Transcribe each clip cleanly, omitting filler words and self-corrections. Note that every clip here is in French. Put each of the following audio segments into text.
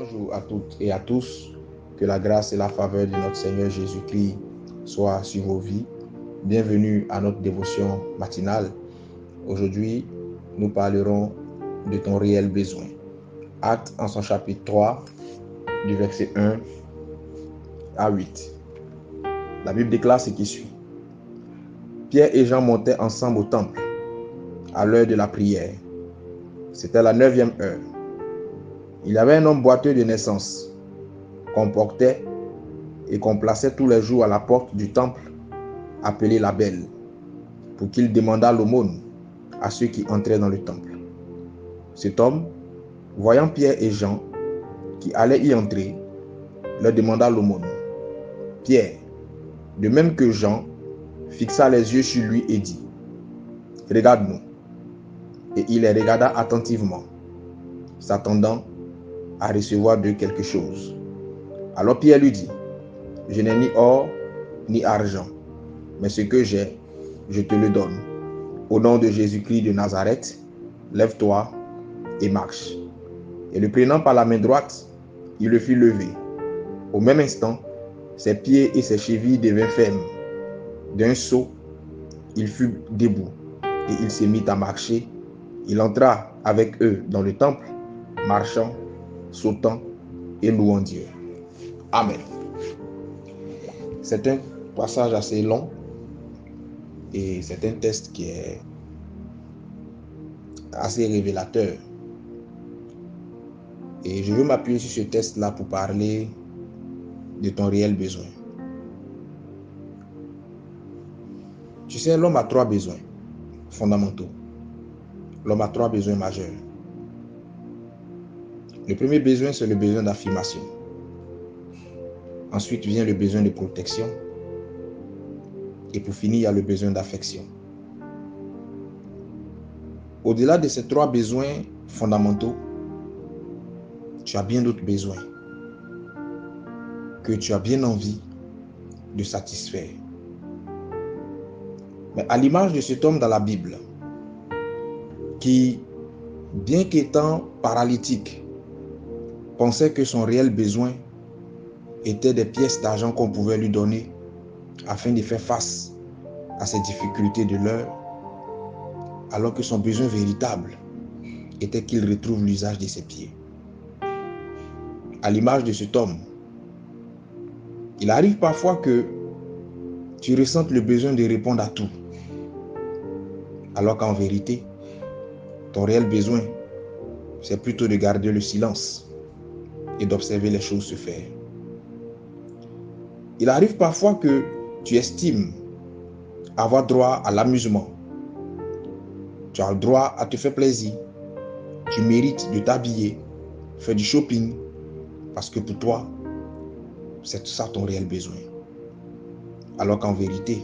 Bonjour à toutes et à tous, que la grâce et la faveur de notre Seigneur Jésus-Christ soient sur vos vies. Bienvenue à notre dévotion matinale. Aujourd'hui, nous parlerons de ton réel besoin. Actes en son chapitre 3, du verset 1 à 8. La Bible déclare ce qui suit. Pierre et Jean montaient ensemble au temple à l'heure de la prière. C'était la 9e heure. Il y avait un homme boiteux de naissance qu'on portait et qu'on plaçait tous les jours à la porte du temple, appelé la Belle, pour qu'il demandât l'aumône à ceux qui entraient dans le temple. Cet homme, voyant Pierre et Jean qui allaient y entrer, leur demanda l'aumône. Pierre, de même que Jean, fixa les yeux sur lui et dit, « Regarde-nous. » Et il les regarda attentivement, s'attendant à recevoir d'eux quelque chose. Alors Pierre lui dit, « Je n'ai ni or ni argent, mais ce que j'ai, je te le donne. Au nom de Jésus-Christ de Nazareth, lève-toi et marche. » Et le prenant par la main droite, il le fit lever. Au même instant, ses pieds et ses chevilles devinrent fermes. D'un saut, il fut debout et il se mit à marcher. Il entra avec eux dans le temple, marchant, sautant et louant Dieu. Amen. C'est un passage assez long et c'est un texte qui est assez révélateur. Et je veux m'appuyer sur ce texte-là pour parler de ton réel besoin. Tu sais, l'homme a 3 besoins fondamentaux. L'homme a 3 besoins majeurs. Le premier besoin, c'est le besoin d'affirmation. Ensuite vient le besoin de protection. Et pour finir, il y a le besoin d'affection. Au-delà de ces 3 besoins fondamentaux, tu as bien d'autres besoins que tu as bien envie de satisfaire. Mais à l'image de cet homme dans la Bible, qui, bien qu'étant paralytique, pensait que son réel besoin était des pièces d'argent qu'on pouvait lui donner afin de faire face à ses difficultés de l'heure, alors que son besoin véritable était qu'il retrouve l'usage de ses pieds. À l'image de cet homme, il arrive parfois que tu ressentes le besoin de répondre à tout, alors qu'en vérité, ton réel besoin, c'est plutôt de garder le silence et d'observer les choses se faire. Il arrive parfois que tu estimes avoir droit à l'amusement. Tu as le droit à te faire plaisir. Tu mérites de t'habiller, faire du shopping, parce que pour toi, c'est ça ton réel besoin. Alors qu'en vérité,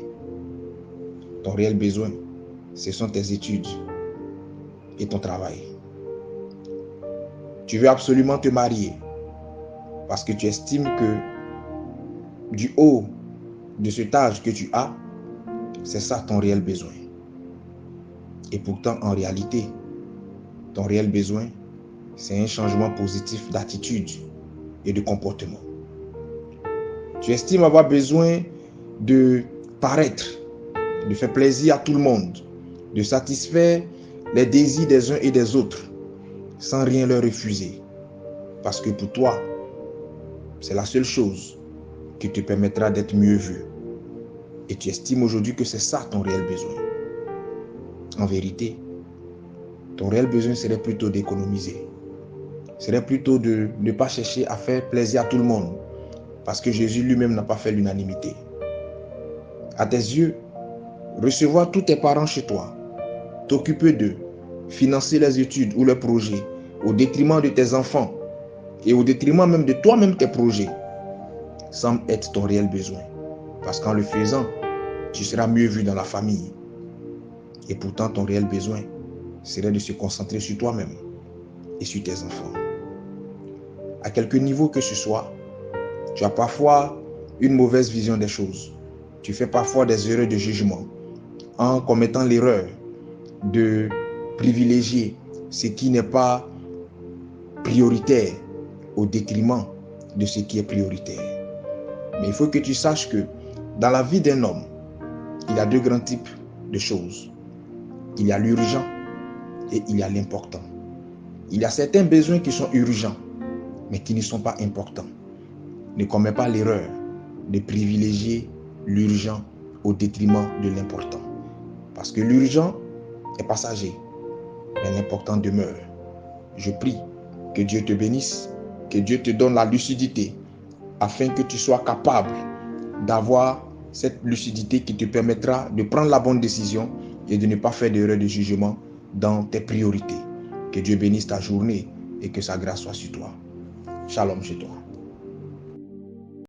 ton réel besoin, ce sont tes études et ton travail. Tu veux absolument te marier parce que tu estimes que du haut de cet âge que tu as, c'est ça ton réel besoin. Et pourtant, en réalité, ton réel besoin, c'est un changement positif d'attitude et de comportement. Tu estimes avoir besoin de paraître, de faire plaisir à tout le monde, de satisfaire les désirs des uns et des autres, sans rien leur refuser. Parce que pour toi, c'est la seule chose qui te permettra d'être mieux vu. Et tu estimes aujourd'hui que c'est ça ton réel besoin. En vérité, ton réel besoin serait plutôt d'économiser. Serait plutôt de ne pas chercher à faire plaisir à tout le monde. Parce que Jésus lui-même n'a pas fait l'unanimité. À tes yeux, recevoir tous tes parents chez toi, t'occuper d'eux, financer les études ou leurs projets, au détriment de tes enfants et au détriment même de toi-même tes projets, semble être ton réel besoin. Parce qu'en le faisant, tu seras mieux vu dans la famille. Et pourtant, ton réel besoin serait de se concentrer sur toi-même et sur tes enfants. À quelque niveau que ce soit, tu as parfois une mauvaise vision des choses. Tu fais parfois des erreurs de jugement en commettant l'erreur de privilégier ce qui n'est pas prioritaire au détriment de ce qui est prioritaire. Mais il faut que tu saches que dans la vie d'un homme, il y a deux grands types de choses. Il y a l'urgent et il y a l'important. Il y a certains besoins qui sont urgents, mais qui ne sont pas importants. Ne commets pas l'erreur de privilégier l'urgent au détriment de l'important. Parce que l'urgent est passager, mais l'important demeure. Je prie que Dieu te bénisse, que Dieu te donne la lucidité afin que tu sois capable d'avoir cette lucidité qui te permettra de prendre la bonne décision et de ne pas faire d'erreur de jugement dans tes priorités. Que Dieu bénisse ta journée et que sa grâce soit sur toi. Shalom chez toi.